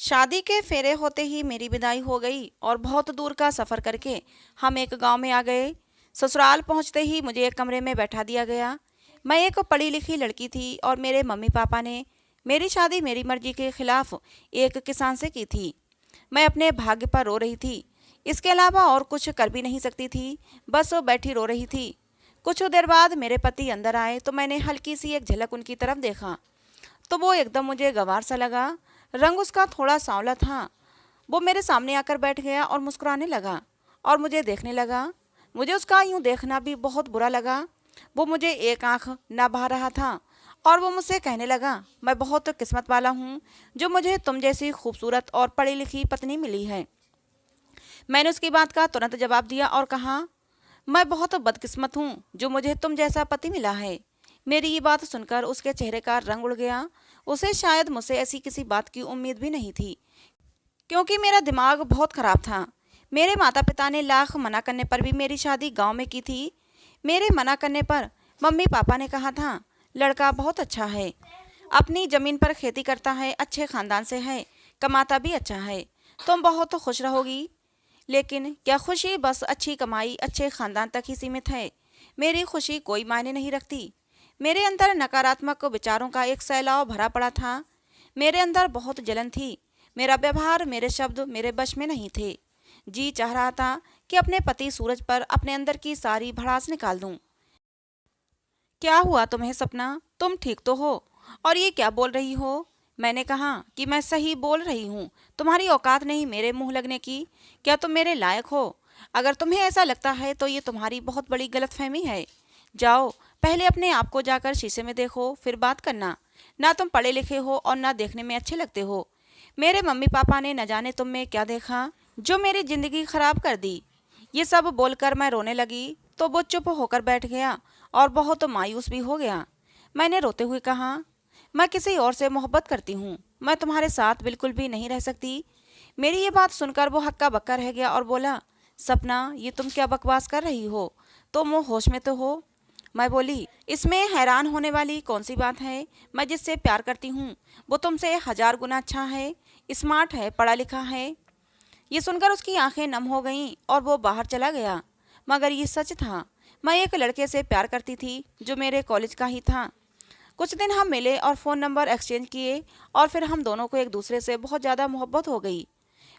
शादी के फेरे होते ही मेरी विदाई हो गई और बहुत दूर का सफ़र करके हम एक गांव में आ गए। ससुराल पहुंचते ही मुझे एक कमरे में बैठा दिया गया। मैं एक पढ़ी लिखी लड़की थी और मेरे मम्मी पापा ने मेरी शादी मेरी मर्जी के खिलाफ एक किसान से की थी। मैं अपने भाग्य पर रो रही थी। इसके अलावा और कुछ कर भी नहीं सकती थी। बस वो बैठी रो रही थी। कुछ देर बाद मेरे पति अंदर आए तो मैंने हल्की सी एक झलक उनकी तरफ देखा तो वो एकदम मुझे गंवार सा लगा। रंग उसका थोड़ा सांवला था। वो मेरे सामने आकर बैठ गया और मुस्कुराने लगा और मुझे देखने लगा। मुझे उसका यूं देखना भी बहुत बुरा लगा। वो मुझे एक आंख ना भा रहा था और वो मुझसे कहने लगा, मैं बहुत किस्मत वाला हूँ जो मुझे तुम जैसी खूबसूरत और पढ़ी लिखी पत्नी मिली है। मैंने उसकी बात का तुरंत जवाब दिया और कहा, मैं बहुत बदकिस्मत हूँ जो मुझे तुम जैसा पति मिला है। मेरी ये बात सुनकर उसके चेहरे का रंग उड़ गया। उसे शायद मुझसे ऐसी किसी बात की उम्मीद भी नहीं थी, क्योंकि मेरा दिमाग बहुत खराब था। मेरे माता पिता ने लाख मना करने पर भी मेरी शादी गांव में की थी। मेरे मना करने पर मम्मी पापा ने कहा था, लड़का बहुत अच्छा है, अपनी जमीन पर खेती करता है, अच्छे खानदान से है, कमाता भी अच्छा है, तुम बहुत खुश रहोगी। लेकिन क्या खुशी बस अच्छी कमाई अच्छे खानदान तक ही सीमित है? मेरी खुशी कोई मायने नहीं रखती। मेरे अंदर नकारात्मक विचारों का एक सैलाव भरा पड़ा था। मेरे अंदर बहुत जलन थी। मेरा व्यवहार मेरे शब्द मेरे बश में नहीं थे। जी चाह रहा था कि अपने पति सूरज पर अपने अंदर की सारी भड़ास निकाल दूं। क्या हुआ तुम्हें सपना? तुम ठीक तो हो? और ये क्या बोल रही हो? मैंने कहा कि मैं सही बोल रही हूँ। तुम्हारी औकात नहीं मेरे मुंह लगने की। क्या तुम मेरे लायक हो? अगर तुम्हें ऐसा लगता है तो ये तुम्हारी बहुत बड़ी गलतफहमी है। जाओ, पहले अपने आप को जाकर शीशे में देखो, फिर बात करना। ना तुम पढ़े लिखे हो और ना देखने में अच्छे लगते हो। मेरे मम्मी पापा ने न जाने तुम में क्या देखा जो मेरी जिंदगी खराब कर दी। ये सब बोलकर मैं रोने लगी तो वो चुप होकर बैठ गया और बहुत मायूस भी हो गया। मैंने रोते हुए कहा, मैं किसी और से मोहब्बत करती हूँ, मैं तुम्हारे साथ बिल्कुल भी नहीं रह सकती। मेरी ये बात सुनकर वो हक्का बक्का रह गया और बोला, सपना ये तुम क्या बकवास कर रही हो? तुम वो होश में तो हो? मैं बोली, इसमें हैरान होने वाली कौन सी बात है? मैं जिससे प्यार करती हूँ वो तुमसे 1000 गुना अच्छा है, स्मार्ट है, पढ़ा लिखा है। ये सुनकर उसकी आंखें नम हो गईं और वो बाहर चला गया। मगर ये सच था। मैं एक लड़के से प्यार करती थी जो मेरे कॉलेज का ही था। कुछ दिन हम मिले और फ़ोन नंबर एक्सचेंज किए और फिर हम दोनों को एक दूसरे से बहुत ज़्यादा मोहब्बत हो गई।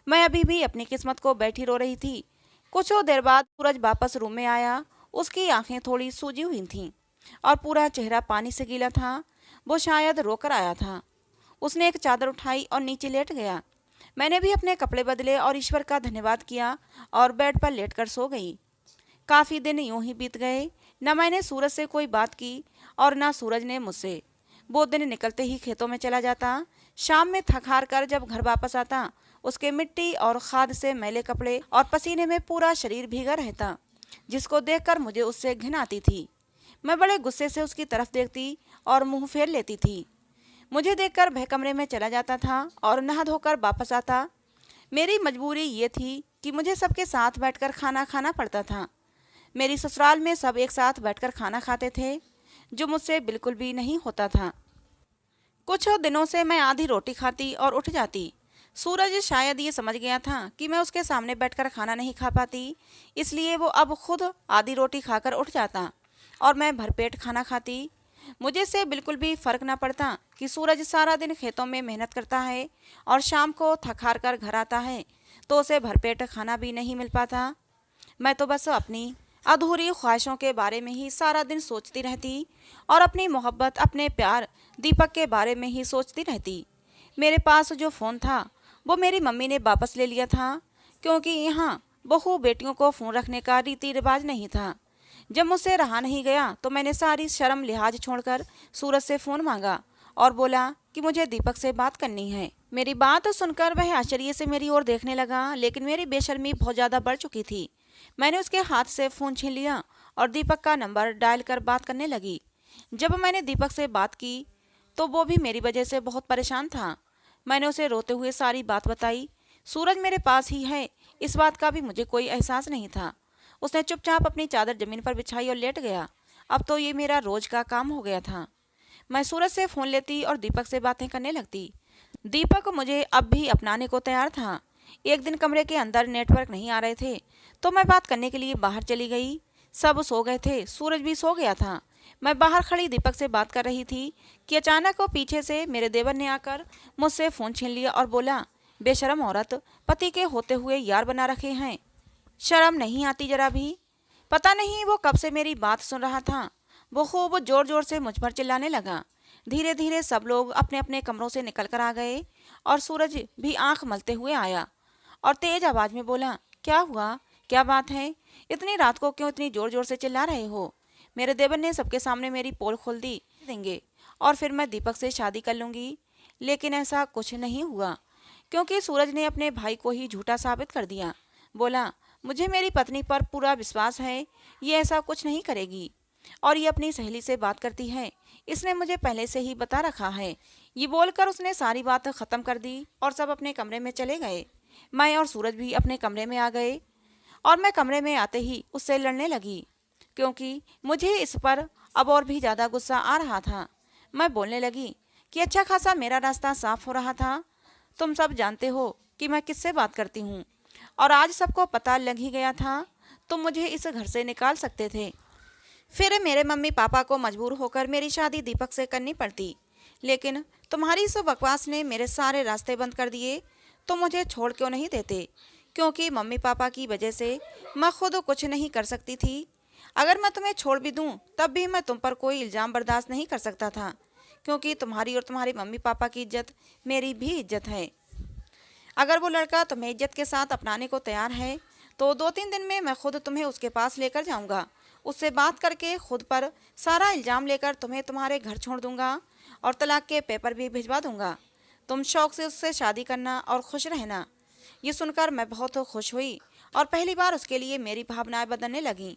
मैं अभी भी अपनी किस्मत को बैठी रो रही थी। कुछ और देर बाद सूरज वापस रूम में आया। उसकी आंखें थोड़ी सूजी हुई थीं और पूरा चेहरा पानी से गीला था। वो शायद रोकर आया था। उसने एक चादर उठाई और नीचे लेट गया। मैंने भी अपने कपड़े बदले और ईश्वर का धन्यवाद किया और बेड पर लेटकर सो गई। काफ़ी दिन यूं ही बीत गए। न मैंने सूरज से कोई बात की और न सूरज ने मुझसे। वो दिन निकलते ही खेतों में चला जाता। शाम में थक हार कर जब घर वापस आता, उसके मिट्टी और खाद से मैले कपड़े और पसीने में पूरा शरीर भीगा रहता, जिसको देखकर मुझे उससे घिन आती थी। मैं बड़े गुस्से से उसकी तरफ देखती और मुंह फेर लेती थी। मुझे देखकर वह कमरे में चला जाता था और नहा धोकर वापस आता। मेरी मजबूरी ये थी कि मुझे सबके साथ बैठकर खाना खाना पड़ता था। मेरी ससुराल में सब एक साथ बैठकर खाना खाते थे, जो मुझसे बिल्कुल भी नहीं होता था। कुछ दिनों से मैं आधी रोटी खाती और उठ जाती। सूरज शायद ये समझ गया था कि मैं उसके सामने बैठकर खाना नहीं खा पाती, इसलिए वो अब खुद आधी रोटी खाकर उठ जाता और मैं भरपेट खाना खाती। मुझे से बिल्कुल भी फर्क न पड़ता कि सूरज सारा दिन खेतों में मेहनत करता है और शाम को थक हार कर घर आता है तो उसे भरपेट खाना भी नहीं मिल पाता। मैं तो बस अपनी अधूरी ख्वाहिशों के बारे में ही सारा दिन सोचती रहती और अपनी मोहब्बत अपने प्यार दीपक के बारे में ही सोचती रहती। मेरे पास जो फ़ोन था वो मेरी मम्मी ने वापस ले लिया था, क्योंकि यहाँ बहू बेटियों को फ़ोन रखने का रीति रिवाज नहीं था। जब मुझसे रहा नहीं गया तो मैंने सारी शर्म लिहाज छोड़कर सूरज से फ़ोन मांगा और बोला कि मुझे दीपक से बात करनी है। मेरी बात सुनकर वह आश्चर्य से मेरी ओर देखने लगा, लेकिन मेरी बेशर्मी बहुत ज़्यादा बढ़ चुकी थी। मैंने उसके हाथ से फ़ोन छीन लिया और दीपक का नंबर डायल कर बात करने लगी। जब मैंने दीपक से बात की तो वो भी मेरी वजह से बहुत परेशान था। मैंने उसे रोते हुए सारी बात बताई। सूरज मेरे पास ही है, इस बात का भी मुझे कोई एहसास नहीं था। उसने चुपचाप अपनी चादर जमीन पर बिछाई और लेट गया। अब तो ये मेरा रोज का काम हो गया था। मैं सूरज से फ़ोन लेती और दीपक से बातें करने लगती। दीपक मुझे अब भी अपनाने को तैयार था। एक दिन कमरे के अंदर नेटवर्क नहीं आ रहे थे, तो मैं बात करने के लिए बाहर चली गई। सब सो गए थे, सूरज भी सो गया था। मैं बाहर खड़ी दीपक से बात कर रही थी कि अचानक वो पीछे से मेरे देवर ने आकर मुझसे फ़ोन छीन लिया और बोला, बेशरम औरत, पति के होते हुए यार बना रखे हैं, शर्म नहीं आती जरा भी। पता नहीं वो कब से मेरी बात सुन रहा था। वो खूब जोर जोर से मुझ पर चिल्लाने लगा। धीरे धीरे सब लोग अपने अपने कमरों से निकल कर आ गए और सूरज भी आंख मलते हुए आया और तेज आवाज में बोला, क्या हुआ, क्या बात है, इतनी रात को क्यों इतनी जोर जोर से चिल्ला रहे हो? मेरे देवर ने सबके सामने मेरी पोल खोल दी देंगे और फिर मैं दीपक से शादी कर लूंगी। लेकिन ऐसा कुछ नहीं हुआ, क्योंकि सूरज ने अपने भाई को ही झूठा साबित कर दिया। बोला, मुझे मेरी पत्नी पर पूरा विश्वास है, ये ऐसा कुछ नहीं करेगी और ये अपनी सहेली से बात करती है, इसने मुझे पहले से ही बता रखा है। ये बोलकर उसने सारी बात खत्म कर दी और सब अपने कमरे में चले गए। मैं और सूरज भी अपने कमरे में आ गए और मैं कमरे में आते ही उससे लड़ने लगी, क्योंकि मुझे इस पर अब और भी ज़्यादा गुस्सा आ रहा था। मैं बोलने लगी कि अच्छा खासा मेरा रास्ता साफ हो रहा था, तुम सब जानते हो कि मैं किससे बात करती हूँ और आज सबको पता लग ही गया था, तुम मुझे इस घर से निकाल सकते थे। फिर मेरे मम्मी पापा को मजबूर होकर मेरी शादी दीपक से करनी पड़ती, लेकिन तुम्हारी इस बकवास ने मेरे सारे रास्ते बंद कर दिए। तुम मुझे छोड़ क्यों नहीं देते? क्योंकि मम्मी पापा की वजह से मैं खुद कुछ नहीं कर सकती थी। अगर मैं तुम्हें छोड़ भी दूं, तब भी मैं तुम पर कोई इल्ज़ाम बर्दाश्त नहीं कर सकता था, क्योंकि तुम्हारी और तुम्हारे मम्मी पापा की इज्जत मेरी भी इज्जत है। अगर वो लड़का तुम्हें इज्जत के साथ अपनाने को तैयार है, तो 2-3 दिन में मैं खुद तुम्हें उसके पास लेकर जाऊंगा। उससे बात करके खुद पर सारा इल्ज़ाम लेकर तुम्हें तुम्हारे घर छोड़ दूंगा और तलाक के पेपर भी भिजवा दूंगा। तुम शौक से उससे शादी करना और खुश रहना। ये सुनकर मैं बहुत खुश हुई और पहली बार उसके लिए मेरी भावनाएं बदलने लगीं।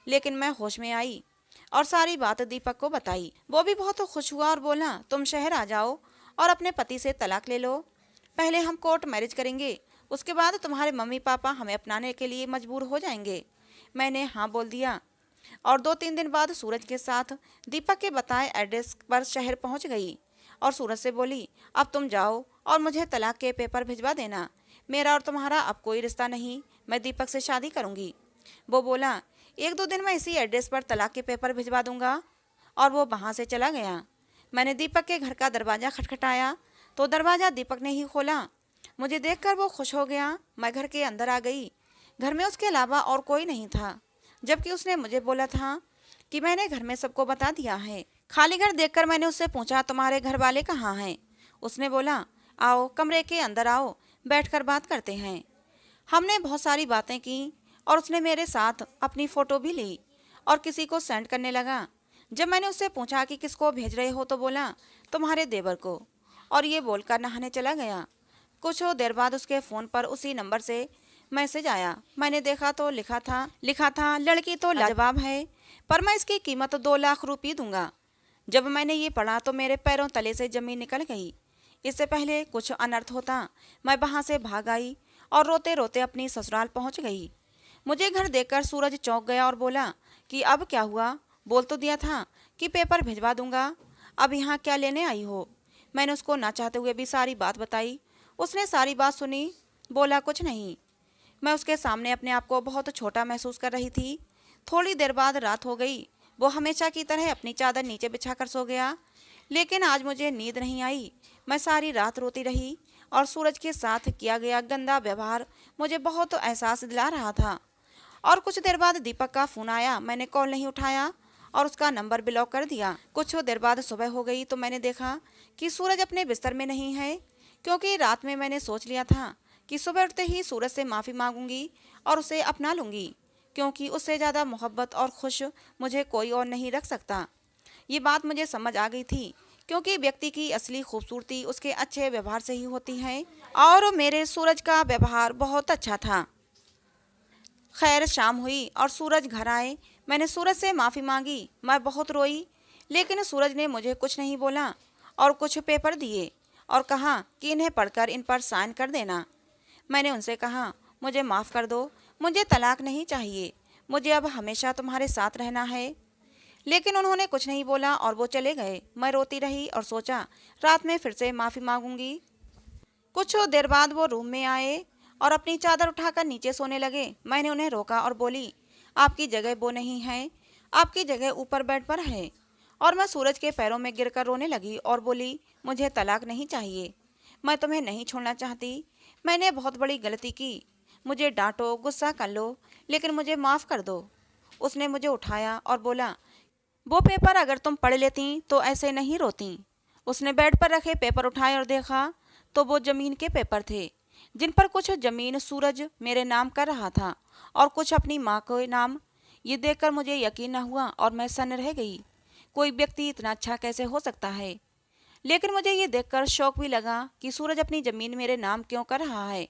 लेकिन मैं होश में आई और सारी बात दीपक को बताई। वो भी बहुत खुश हुआ और बोला, तुम शहर आ जाओ और अपने पति से तलाक ले लो। पहले हम कोर्ट मैरिज करेंगे, उसके बाद तुम्हारे मम्मी पापा हमें अपनाने के लिए मजबूर हो जाएंगे। मैंने हाँ बोल दिया और 2-3 दिन बाद सूरज के साथ दीपक के बताए एड्रेस पर शहर पहुंच गई और सूरज से बोली, अब तुम जाओ और मुझे तलाक के पेपर भिजवा देना। मेरा और तुम्हारा अब कोई रिश्ता नहीं, मैं दीपक से शादी करूंगी। वो बोला, 1-2 दिन में इसी एड्रेस पर तलाक के पेपर भिजवा दूंगा और वो वहाँ से चला गया। मैंने दीपक के घर का दरवाज़ा खटखटाया तो दरवाज़ा दीपक ने ही खोला। मुझे देखकर वो खुश हो गया। मैं घर के अंदर आ गई। घर में उसके अलावा और कोई नहीं था, जबकि उसने मुझे बोला था कि मैंने घर में सबको बता दिया है। खाली घर देखकर मैंने उससे पूछा, तुम्हारे घर वाले कहाँ हैं? उसने बोला, आओ कमरे के अंदर आओ, बैठकर बात करते हैं। हमने बहुत सारी बातें की और उसने मेरे साथ अपनी फ़ोटो भी ली और किसी को सेंड करने लगा। जब मैंने उससे पूछा कि किसको भेज रहे हो, तो बोला, तुम्हारे देवर को, और ये बोलकर नहाने चला गया। कुछ देर बाद उसके फ़ोन पर उसी नंबर से मैसेज आया। मैंने देखा तो लिखा था लड़की तो लाजवाब है, पर मैं इसकी कीमत 2 लाख रुपये दूंगा। जब मैंने ये पढ़ा तो मेरे पैरों तले से ज़मीन निकल गई। इससे पहले कुछ अनर्थ होता, मैं वहाँ से भाग आई और रोते रोते अपनी ससुराल पहुँच गई। मुझे घर देखकर सूरज चौंक गया और बोला कि अब क्या हुआ? बोल तो दिया था कि पेपर भिजवा दूंगा, अब यहाँ क्या लेने आई हो? मैंने उसको ना चाहते हुए भी सारी बात बताई। उसने सारी बात सुनी, बोला कुछ नहीं। मैं उसके सामने अपने आप को बहुत छोटा महसूस कर रही थी। थोड़ी देर बाद रात हो गई। वो हमेशा की तरह अपनी चादर नीचे बिछाकर सो गया, लेकिन आज मुझे नींद नहीं आई। मैं सारी रात रोती रही और सूरज के साथ किया गया गंदा व्यवहार मुझे बहुत एहसास दिला रहा था। और कुछ देर बाद दीपक का फ़ोन आया। मैंने कॉल नहीं उठाया और उसका नंबर ब्लॉक कर दिया। कुछ देर बाद सुबह हो गई तो मैंने देखा कि सूरज अपने बिस्तर में नहीं है, क्योंकि रात में मैंने सोच लिया था कि सुबह उठते ही सूरज से माफ़ी मांगूंगी और उसे अपना लूंगी, क्योंकि उससे ज़्यादा मोहब्बत और खुश मुझे कोई और नहीं रख सकता। ये बात मुझे समझ आ गई थी, क्योंकि व्यक्ति की असली खूबसूरती उसके अच्छे व्यवहार से ही होती है, और मेरे सूरज का व्यवहार बहुत अच्छा था। खैर शाम हुई और सूरज घर आए। मैंने सूरज से माफ़ी मांगी। मैं बहुत रोई, लेकिन सूरज ने मुझे कुछ नहीं बोला और कुछ पेपर दिए और कहा कि इन्हें पढ़कर इन पर साइन कर देना। मैंने उनसे कहा, मुझे माफ़ कर दो, मुझे तलाक नहीं चाहिए, मुझे अब हमेशा तुम्हारे साथ रहना है। लेकिन उन्होंने कुछ नहीं बोला और वो चले गए। मैं रोती रही और सोचा रात में फिर से माफ़ी मांगूंगी। कुछ देर बाद वो रूम में आए और अपनी चादर उठाकर नीचे सोने लगे। मैंने उन्हें रोका और बोली, आपकी जगह वो नहीं है, आपकी जगह ऊपर बेड पर है। और मैं सूरज के पैरों में गिरकर रोने लगी और बोली, मुझे तलाक नहीं चाहिए, मैं तुम्हें नहीं छोड़ना चाहती। मैंने बहुत बड़ी गलती की, मुझे डांटो, गुस्सा कर लो, लेकिन मुझे माफ़ कर दो। उसने मुझे उठाया और बोला, वो पेपर अगर तुम पढ़ लेती तो ऐसे नहीं रोती। उसने बेड पर रखे पेपर उठाए और देखा तो वो जमीन के पेपर थे, जिन पर कुछ जमीन सूरज मेरे नाम कर रहा था और कुछ अपनी माँ के नाम। ये देखकर मुझे यकीन न हुआ और मैं सन्न रह गई। कोई व्यक्ति इतना अच्छा कैसे हो सकता है। लेकिन मुझे ये देखकर शौक भी लगा कि सूरज अपनी जमीन मेरे नाम क्यों कर रहा है।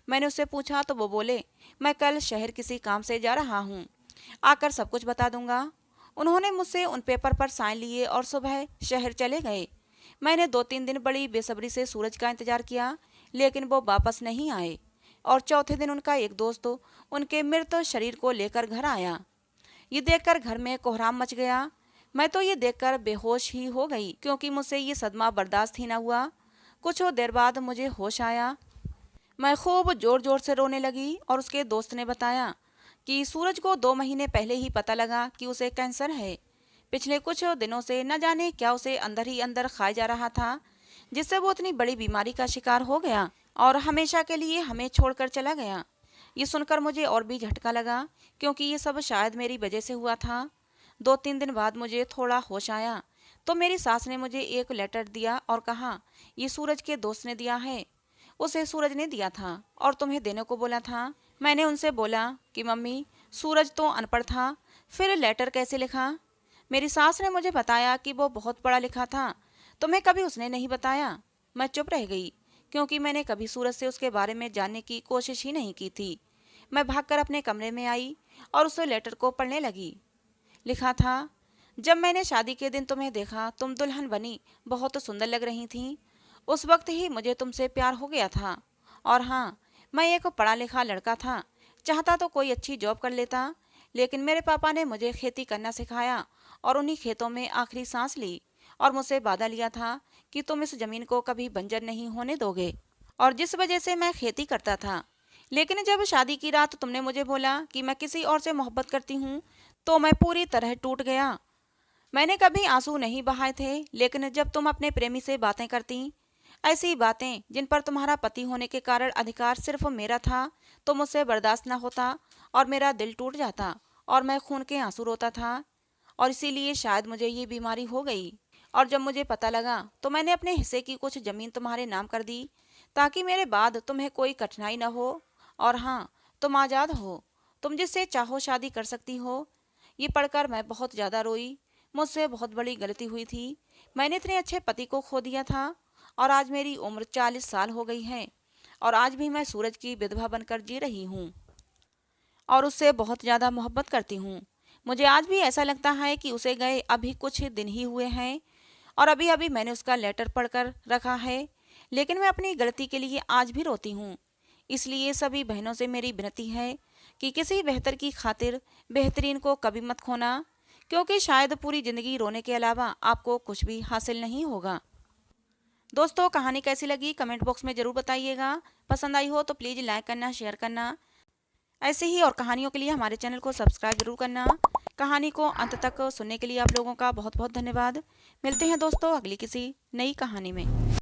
मैंने उससे पूछा तो वो बोले, मैं कल शहर किसी काम से जा रहा हूँ, आकर सब कुछ बता दूंगा। उन्होंने मुझसे उन पेपर पर साइन लिए और सुबह शहर चले गए। मैंने 2-3 दिन बड़ी बेसब्री से सूरज का इंतजार किया, लेकिन वो वापस नहीं आए। और चौथे दिन उनका एक दोस्त उनके मृत शरीर को लेकर घर आया। ये देखकर घर में कोहराम मच गया। मैं तो ये देखकर बेहोश ही हो गई, क्योंकि मुझसे ये सदमा बर्दाश्त ही न हुआ। कुछ देर बाद मुझे होश आया। मैं खूब जोर जोर से रोने लगी और उसके दोस्त ने बताया कि सूरज को 2 महीने पहले ही पता लगा कि उसे कैंसर है। पिछले कुछ दिनों से न जाने क्या उसे अंदर ही अंदर खाया जा रहा था, जिससे वो इतनी बड़ी बीमारी का शिकार हो गया और हमेशा के लिए हमें छोड़कर चला गया। ये सुनकर मुझे और भी झटका लगा, क्योंकि ये सब शायद मेरी वजह से हुआ था। 2-3 दिन बाद मुझे थोड़ा होश आया तो मेरी सास ने मुझे एक लेटर दिया और कहा, ये सूरज के दोस्त ने दिया है, उसे सूरज ने दिया था और तुम्हें देने को बोला था। मैंने उनसे बोला कि मम्मी, सूरज तो अनपढ़ था, फिर लेटर कैसे लिखा। मेरी सास ने मुझे बताया कि वो बहुत पढ़ा लिखा था, तुम्हें कभी उसने नहीं बताया। मैं चुप रह गई, क्योंकि मैंने कभी सूरज से उसके बारे में जानने की कोशिश ही नहीं की थी। मैं भागकर अपने कमरे में आई और उस लेटर को पढ़ने लगी। लिखा था, जब मैंने शादी के दिन तुम्हें देखा, तुम दुल्हन बनी बहुत सुंदर लग रही थी। उस वक्त ही मुझे तुमसे प्यार हो गया था। और हाँ, मैं एक पढ़ा लिखा लड़का था, चाहता तो कोई अच्छी जॉब कर लेता, लेकिन मेरे पापा ने मुझे खेती करना सिखाया और उन्हीं खेतों में आखिरी सांस ली और मुझसे वादा लिया था कि तुम इस जमीन को कभी बंजर नहीं होने दोगे, और जिस वजह से मैं खेती करता था। लेकिन जब शादी की रात तुमने मुझे बोला कि मैं किसी और से मोहब्बत करती हूँ, तो मैं पूरी तरह टूट गया। मैंने कभी आंसू नहीं बहाए थे, लेकिन जब तुम अपने प्रेमी से बातें करती, ऐसी बातें जिन पर तुम्हारा पति होने के कारण अधिकार सिर्फ मेरा था, तो मुझसे बर्दाश्त न होता और मेरा दिल टूट जाता और मैं खून के आंसू रोता था। और इसीलिए शायद मुझे ये बीमारी हो गई। और जब मुझे पता लगा तो मैंने अपने हिस्से की कुछ जमीन तुम्हारे नाम कर दी, ताकि मेरे बाद तुम्हें कोई कठिनाई न हो। और हाँ, तुम आज़ाद हो, तुम जिससे चाहो शादी कर सकती हो। ये पढ़कर मैं बहुत ज़्यादा रोई। मुझसे बहुत बड़ी गलती हुई थी। मैंने इतने अच्छे पति को खो दिया था और आज मेरी उम्र 40 साल हो गई है और आज भी मैं सूरज की विधवा बनकर जी रही हूँ और उससे बहुत ज़्यादा मोहब्बत करती हूँ। मुझे आज भी ऐसा लगता है कि उसे गए अभी कुछ दिन ही हुए हैं और अभी अभी मैंने उसका लेटर पढ़कर रखा है, लेकिन मैं अपनी गलती के लिए आज भी रोती हूँ। इसलिए सभी बहनों से मेरी विनती है कि किसी बेहतर की खातिर बेहतरीन को कभी मत खोना, क्योंकि शायद पूरी ज़िंदगी रोने के अलावा आपको कुछ भी हासिल नहीं होगा। दोस्तों, कहानी कैसी लगी कमेंट बॉक्स में ज़रूर बताइएगा। पसंद आई हो तो प्लीज़ लाइक करना, शेयर करना। ऐसे ही और कहानियों के लिए हमारे चैनल को सब्सक्राइब जरूर करना। कहानी को अंत तक सुनने के लिए आप लोगों का बहुत बहुत धन्यवाद। मिलते हैं दोस्तों अगली किसी नई कहानी में।